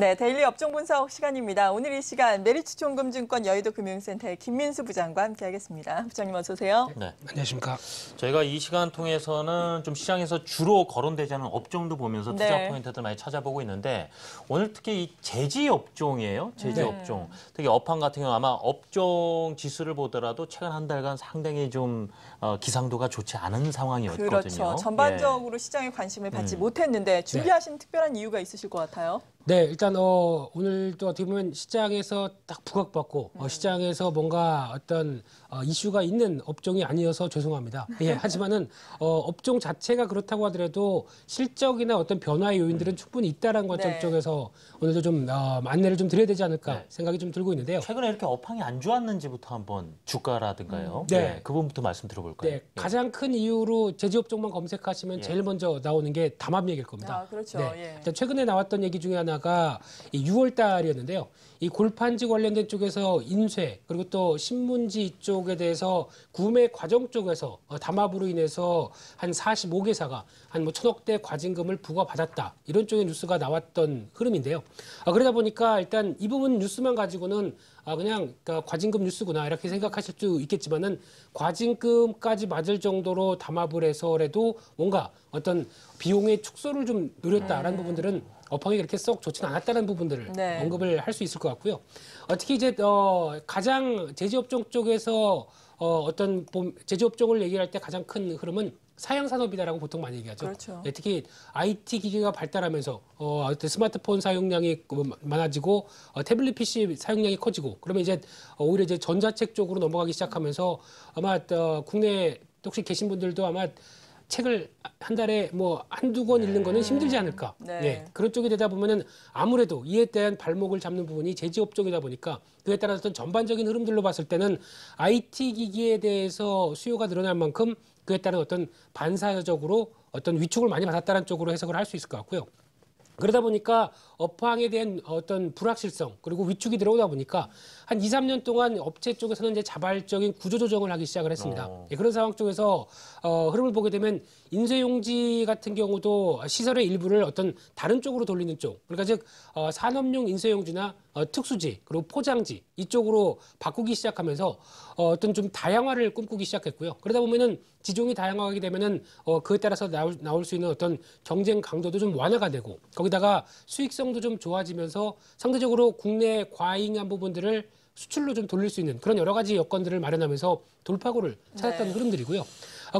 네, 데일리 업종 분석 시간입니다. 오늘 이 시간 메리츠총금증권 여의도 금융센터의 김민수 부장과 함께하겠습니다. 부장님 어서 오세요. 네. 안녕하십니까. 저희가 이 시간 통해서는 좀 시장에서 주로 거론되지 않은 업종도 보면서 투자 네. 포인트들 많이 찾아보고 있는데 오늘 특히 이 제지 업종이에요. 제지 업종. 특히 업황 같은 경우 아마 업종 지수를 보더라도 최근 한 달간 상당히 좀 기상도가 좋지 않은 상황이었거든요. 그렇죠. 전반적으로 시장에 관심을 받지 못했는데 준비하신 특별한 이유가 있으실 것 같아요. 네, 일단 오늘도 어떻게 보면 시장에서 딱 부각받고 시장에서 뭔가 어떤 이슈가 있는 업종이 아니어서 죄송합니다. 예, 하지만은 업종 자체가 그렇다고 하더라도 실적이나 어떤 변화의 요인들은 충분히 있다라는 관점 네. 쪽에서 오늘도 좀 안내를 좀 드려야 되지 않을까 네. 생각이 좀 들고 있는데요. 최근에 이렇게 업황이 안 좋았는지부터 한번 주가라든가요. 네. 네, 그 부분부터 말씀 들어볼까요? 네, 가장 큰 이유로 제지 업종만 검색하시면 제일 먼저 나오는 게 담합 얘기일 겁니다. 아, 그렇죠. 네. 예. 일단 최근에 나왔던 얘기 중에 하나가 이 6월 달이었는데요. 이 골판지 관련된 쪽에서 인쇄 그리고 또 신문지 쪽에 대해서 구매 과정 쪽에서 담합으로 인해서 한 45개사가 한 뭐 1,000억대 과징금을 부과받았다. 이런 쪽의 뉴스가 나왔던 흐름인데요. 그러다 보니까 일단 이 부분 뉴스만 가지고는 그냥 그러니까 과징금 뉴스구나 이렇게 생각하실 수 있겠지만은 과징금까지 맞을 정도로 담합을 해서라도 뭔가 어떤 비용의 축소를 좀 노렸다라는 부분들은 업황이 그렇게 썩 좋지는 않았다는 부분들을 네. 언급을 할 수 있을 것 같고요. 특히 이제 가장 제지업종 쪽에서 어떤 제지업종을 얘기할 때 가장 큰 흐름은 사양 산업이다라고 보통 많이 얘기하죠. 그렇죠. 네, 특히 IT 기기가 발달하면서 어떤 스마트폰 사용량이 많아지고 태블릿 PC 사용량이 커지고 그러면 이제 오히려 이제 전자책 쪽으로 넘어가기 시작하면서 아마 국내에 혹시 계신 분들도 아마 책을 한 달에 뭐 한두 권 읽는 거는 힘들지 않을까. 네. 네, 그런 쪽이 되다 보면은 아무래도 이에 대한 발목을 잡는 부분이 제지업종이다 보니까 그에 따라서 어떤 전반적인 흐름들로 봤을 때는 IT 기기에 대해서 수요가 늘어날 만큼 그에 따른 어떤 반사적으로 어떤 위축을 많이 받았다는 쪽으로 해석을 할 수 있을 것 같고요. 그러다 보니까 업황에 대한 어떤 불확실성 그리고 위축이 들어오다 보니까 한 2, 3년 동안 업체 쪽에서는 이제 자발적인 구조 조정을 하기 시작을 했습니다. 예, 그런 상황 쪽에서 흐름을 보게 되면 인쇄용지 같은 경우도 시설의 일부를 어떤 다른 쪽으로 돌리는 쪽, 그러니까 즉 산업용 인쇄용지나 특수지 그리고 포장지 이쪽으로 바꾸기 시작하면서 어떤 좀 다양화를 꿈꾸기 시작했고요. 그러다 보면은 지종이 다양화하게 되면은 그에 따라서 나올 수 있는 어떤 경쟁 강도도 좀 완화가 되고 거기다가 수익성도 좀 좋아지면서 상대적으로 국내 과잉한 부분들을 수출로 좀 돌릴 수 있는 그런 여러 가지 여건들을 마련하면서 돌파구를 찾았던 흐름들이고요.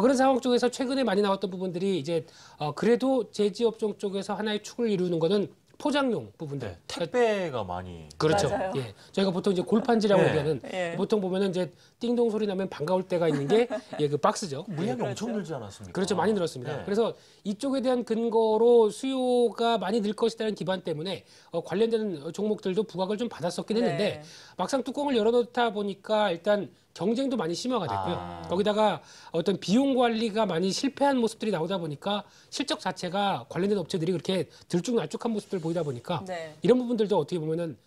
그런 상황 쪽에서 최근에 많이 나왔던 부분들이 이제 그래도 제지업종 쪽에서 하나의 축을 이루는 거는 포장용 부분들. 네, 택배가 많이 그렇죠. 맞아요. 예. 저희가 보통 이제 골판지라고 네. 얘기하는 예. 보통 보면은 이제 띵동 소리 나면 반가울 때가 있는 게 예, 그 박스죠. 물량이 그렇죠. 엄청 늘지 않았습니까? 그렇죠. 많이 늘었습니다. 네. 그래서 이쪽에 대한 근거로 수요가 많이 늘 것이라는 기반 때문에 관련된 종목들도 부각을 좀 받았었긴 했는데 네. 막상 뚜껑을 열어놓다 보니까 일단 경쟁도 많이 심화가 됐고요. 거기다가 어떤 비용 관리가 많이 실패한 모습들이 나오다 보니까 실적 자체가 관련된 업체들이 그렇게 들쭉날쭉한 모습들을 보이다 보니까 네. 이런 부분들도 어떻게 보면은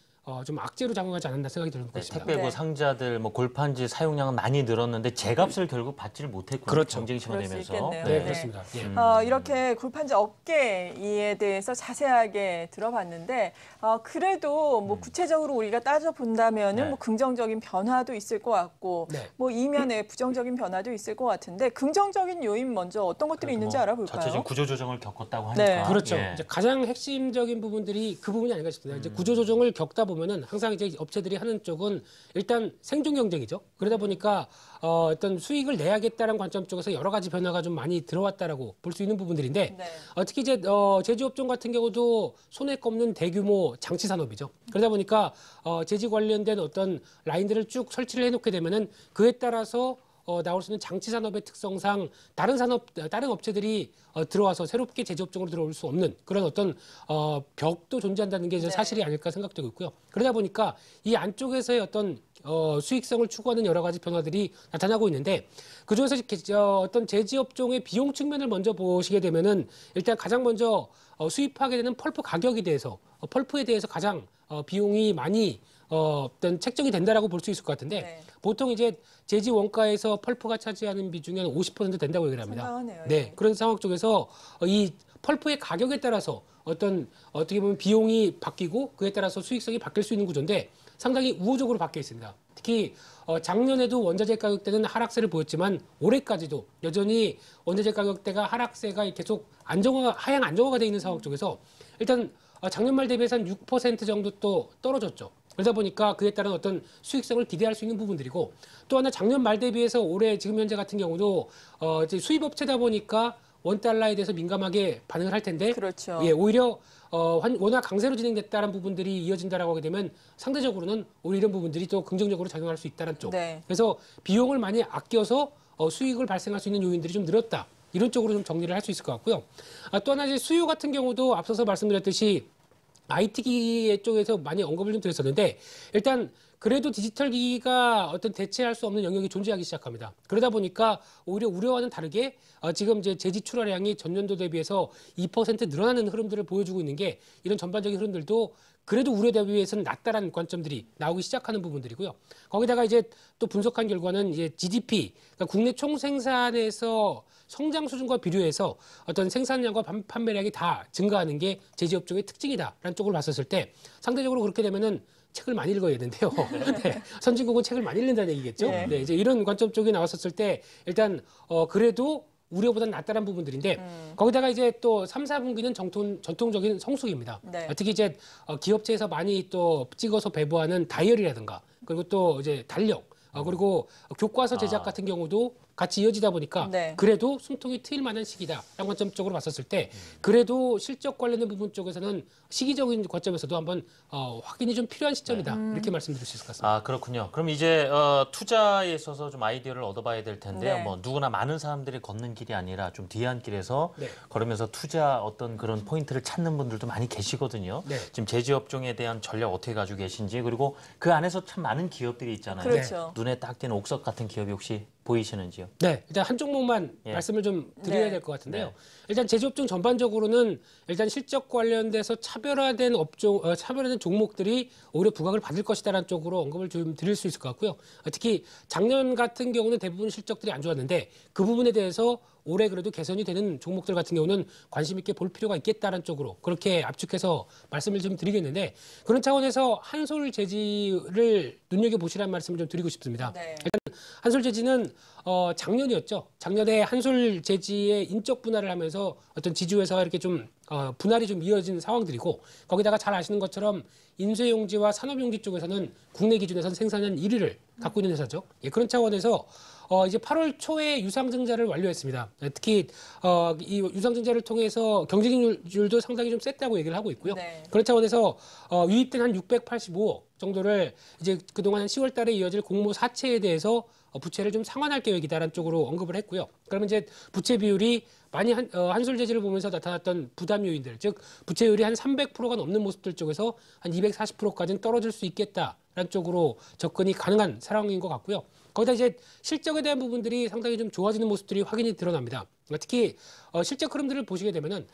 좀 악재로 작용하지 않았나 생각이 드는 네, 것입니다. 택배고 네. 상자들 뭐 골판지 사용량은 많이 늘었는데 제값을 결국 받지를 못했군요. 그렇죠. 경쟁 그럴 수 심화되면서. 있겠네요. 네, 네. 그렇습니다. 예. 이렇게 골판지 업계에 대해서 자세하게 들어봤는데 그래도 뭐 구체적으로 우리가 따져본다면은 네. 뭐 긍정적인 변화도 있을 것 같고 네. 뭐 이면에 부정적인 변화도 있을 것 같은데 긍정적인 요인 먼저 어떤 것들이 있는지 알아볼까요? 자체적인 구조 조정을 겪었다고 네. 하니까. 그렇죠. 예. 이제 가장 핵심적인 부분들이 그 부분이 아닌가 싶습니다. 이제 구조 조정을 겪다 보면은 항상 이제 업체들이 하는 쪽은 일단 생존 경쟁이죠. 그러다 보니까 어떤 수익을 내야겠다는 관점 쪽에서 여러 가지 변화가 좀 많이 들어왔다라고 볼 수 있는 부분들인데 네. 특히 이제 제조업종 같은 경우도 손에 꼽는 대규모 장치 산업이죠. 그러다 보니까 제지 관련된 어떤 라인들을 쭉 설치를 해놓게 되면은 그에 따라서 나올 수 있는 장치 산업의 특성상 다른 업체들이 들어와서 새롭게 제조업종으로 들어올 수 없는 그런 어떤 벽도 존재한다는 게 이제 네. 사실이 아닐까 생각되고 있고요. 그러다 보니까 이 안쪽에서의 어떤 수익성을 추구하는 여러 가지 변화들이 나타나고 있는데 그중에서 어떤 제지업종의 비용 측면을 먼저 보시게 되면은 일단 가장 먼저 수입하게 되는 펄프 가격에 대해서 펄프에 대해서 가장 비용이 많이 어떤 책정이 된다라고 볼 수 있을 것 같은데 네. 보통 이제 제지 원가에서 펄프가 차지하는 비중이 한 50% 된다고 얘기를 합니다. 상당하네요. 네, 예. 그런 상황 쪽에서 이 펄프의 가격에 따라서 어떻게 보면 비용이 바뀌고 그에 따라서 수익성이 바뀔 수 있는 구조인데 상당히 우호적으로 바뀌어 있습니다. 특히 작년에도 원자재 가격대는 하락세를 보였지만 올해까지도 여전히 원자재 가격대가 하락세가 계속 하향 안정화가 되어 있는 상황 쪽에서 일단 작년 말 대비해서 한 6% 정도 또 떨어졌죠. 그러다 보니까 그에 따른 어떤 수익성을 기대할 수 있는 부분들이고 또 하나 작년 말 대비해서 올해 지금 현재 같은 경우도 이제 수입업체다 보니까 원달러에 대해서 민감하게 반응을 할 텐데 그렇죠. 예, 오히려 워낙 강세로 진행됐다는 부분들이 이어진다라고 하게 되면 상대적으로는 오히려 이런 부분들이 또 긍정적으로 작용할 수 있다는 쪽. 네. 그래서 비용을 많이 아껴서 수익을 발생할 수 있는 요인들이 좀 늘었다. 이런 쪽으로 좀 정리를 할 수 있을 것 같고요. 또 하나 이제 수요 같은 경우도 앞서서 말씀드렸듯이 IT 기기 쪽에서 많이 언급을 좀 드렸었는데 일단 그래도 디지털 기기가 어떤 대체할 수 없는 영역이 존재하기 시작합니다. 그러다 보니까 오히려 우려와는 다르게 지금 이제 재지 출하량이 전년도 대비해서 2% 늘어나는 흐름들을 보여주고 있는 게 이런 전반적인 흐름들도 그래도 우려 대비해서는 낮다라는 관점들이 나오기 시작하는 부분들이고요. 거기다가 이제 또 분석한 결과는 이제 GDP, 그러니까 국내 총생산에서 성장 수준과 비교해서 어떤 생산량과 판매량이 다 증가하는 게 제지업종의 특징이다라는 쪽을 봤었을 때 상대적으로 그렇게 되면은 책을 많이 읽어야 되는데요. 네, 선진국은 책을 많이 읽는다는 얘기겠죠. 네. 네, 이제 이런 관점 쪽이 나왔었을 때 일단 그래도 우려보다는 낫다는 부분들인데 거기다가 이제 또 3, 4분기는 전통적인 성수기입니다. 네. 특히 이제 기업체에서 많이 또 찍어서 배부하는 다이어리라든가 그리고 또 이제 달력 그리고 교과서 제작 같은 경우도 같이 이어지다 보니까 네. 그래도 숨통이 트일 만한 시기다라는 관점적으로 봤었을 때 그래도 실적 관련된 부분 쪽에서는 시기적인 관점에서도 한번 확인이 좀 필요한 시점이다 이렇게 말씀드릴 수 있을 것 같습니다. 아, 그렇군요. 그럼 이제 투자에 있어서 좀 아이디어를 얻어봐야 될 텐데요. 네. 뭐 누구나 많은 사람들이 걷는 길이 아니라 좀 뒤안길에서 네. 걸으면서 투자 어떤 그런 포인트를 찾는 분들도 많이 계시거든요. 네. 지금 제지업종에 대한 전략 어떻게 가지고 계신지 그리고 그 안에서 참 많은 기업들이 있잖아요. 그렇죠. 눈에 딱 띄는 옥석 같은 기업이 혹시 보이시는지요? 네, 일단 한 종목만 예. 말씀을 좀 드려야 네. 될 것 같은데요. 네. 일단 제조업종 전반적으로는 일단 실적 관련돼서 차별화된 차별화된 종목들이 오히려 부각을 받을 것이다라는 쪽으로 언급을 좀 드릴 수 있을 것 같고요. 특히 작년 같은 경우는 대부분 실적들이 안 좋았는데 그 부분에 대해서 올해 그래도 개선이 되는 종목들 같은 경우는 관심 있게 볼 필요가 있겠다라는 쪽으로 그렇게 압축해서 말씀을 좀 드리겠는데 그런 차원에서 한솔제지를 눈여겨보시라는 말씀을 좀 드리고 싶습니다. 네. 한솔제지는 작년이었죠. 작년에 한솔제지의 인적 분할을 하면서 어떤 지주회사가 이렇게 좀 분할이 좀 이어진 상황들이고 거기다가 잘 아시는 것처럼 인쇄용지와 산업용지 쪽에서는 국내 기준에서는 생산량 1위를 갖고 있는 회사죠. 예, 그런 차원에서 이제 8월 초에 유상증자를 완료했습니다. 특히 이 유상증자를 통해서 경쟁률도 상당히 좀 셌다고 얘기를 하고 있고요. 네. 그런 차원에서 유입된 한 685억 정도를 이제 그동안 한 10월 달에 이어질 공모 사채에 대해서 부채를 좀 상환할 계획이다라는 쪽으로 언급을 했고요. 그러면 이제 부채 비율이 많이 한솔제지를 보면서 나타났던 부담 요인들, 즉 부채율이 한 300%가 넘는 모습들 쪽에서 한 240%까지는 떨어질 수 있겠다라는 쪽으로 접근이 가능한 상황인 것 같고요. 거기다 이제 실적에 대한 부분들이 상당히 좀 좋아지는 모습들이 확인이 드러납니다. 특히 실적 흐름들을 보시게 되면은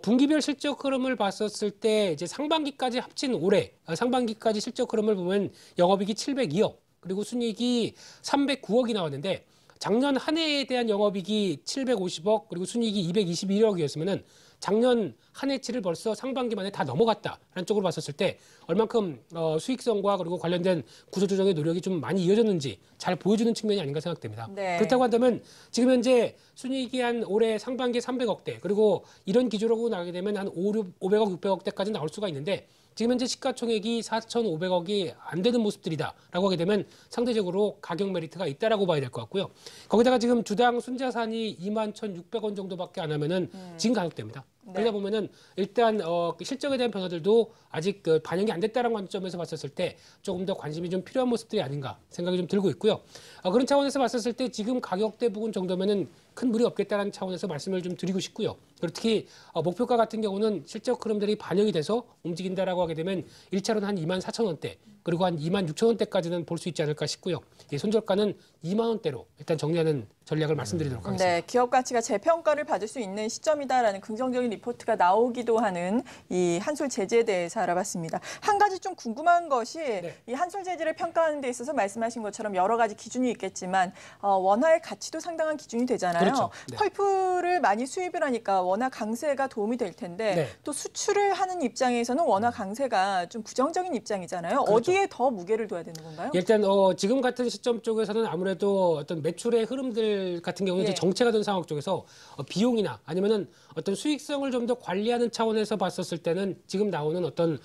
분기별 실적 흐름을 봤었을 때 이제 상반기까지 합친 올해 상반기까지 실적 흐름을 보면 영업이익이 702억 그리고 순이익이 309억이 나왔는데 작년 한 해에 대한 영업이익이 750억 그리고 순이익이 221억이었으면은 작년 한 해치를 벌써 상반기 만에 다 넘어갔다라는 쪽으로 봤었을 때 얼만큼 수익성과 그리고 관련된 구조조정의 노력이 좀 많이 이어졌는지 잘 보여주는 측면이 아닌가 생각됩니다. 네. 그렇다고 한다면 지금 현재 순이익이 한 올해 상반기 300억대 그리고 이런 기조로 나가게 되면 한 500억, 600억대까지 나올 수가 있는데 지금 현재 시가총액이 4,500억이 안 되는 모습들이다라고 하게 되면 상대적으로 가격 메리트가 있다라고 봐야 될 것 같고요. 거기다가 지금 주당 순자산이 21,600원 정도밖에 안 하면은 지금 가격대입니다. 네. 그러다 보면은 일단 실적에 대한 변화들도 아직 반영이 안 됐다는 관점에서 봤었을 때 조금 더 관심이 좀 필요한 모습들이 아닌가 생각이 좀 들고 있고요. 그런 차원에서 봤었을 때 지금 가격대 부분 정도면은 큰 무리 없겠다는 차원에서 말씀을 좀 드리고 싶고요. 그리고 특히 목표가 같은 경우는 실적 흐름들이 반영이 돼서 움직인다라고 하게 되면 1차로는 한 24,000원대 그리고 한 26,000원대까지는 볼 수 있지 않을까 싶고요. 이 손절가는 2만 원대로 일단 정리하는 전략을 말씀드리도록 하겠습니다. 네, 기업 가치가 재평가를 받을 수 있는 시점이다라는 긍정적인 리포트가 나오기도 하는 이 한솔 제지에 대해서 알아봤습니다. 한 가지 좀 궁금한 것이 이 한솔 제지를 평가하는 데 있어서 말씀하신 것처럼 여러 가지 기준이 있겠지만 원화의 가치도 상당한 기준이 되잖아요. 그렇죠. 네. 펄프를 많이 수입을 하니까 원화 강세가 도움이 될 텐데 또 수출을 하는 입장에서는 원화 강세가 좀 부정적인 입장이잖아요. 그렇죠. 어디에 더 무게를 둬야 되는 건가요? 일단 지금 같은 시점 쪽에서는 아무래도 어떤 매출의 흐름들 같은 경우는 이제 정체가 된 상황 쪽에서 비용이나 아니면은 어떤 수익성을 좀 더 관리하는 차원에서 봤었을 때는 지금 나오는 어떤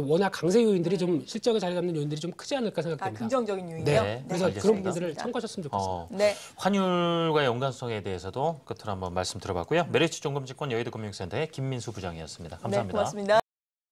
워낙 강세 요인들이 좀 실적에 자리 잡는 요인들이 좀 크지 않을까 생각됩니다. 긍정적인 요인이요? 네. 그래서 알겠습니다. 그런 부분들을 참고하셨으면 좋겠습니다. 네. 환율과 연관성에 대해서도 끝으로 한번 말씀 들어봤고요. 메리츠 종금증권 여의도 금융센터의 김민수 부장이었습니다. 감사합니다. 네, 고맙습니다.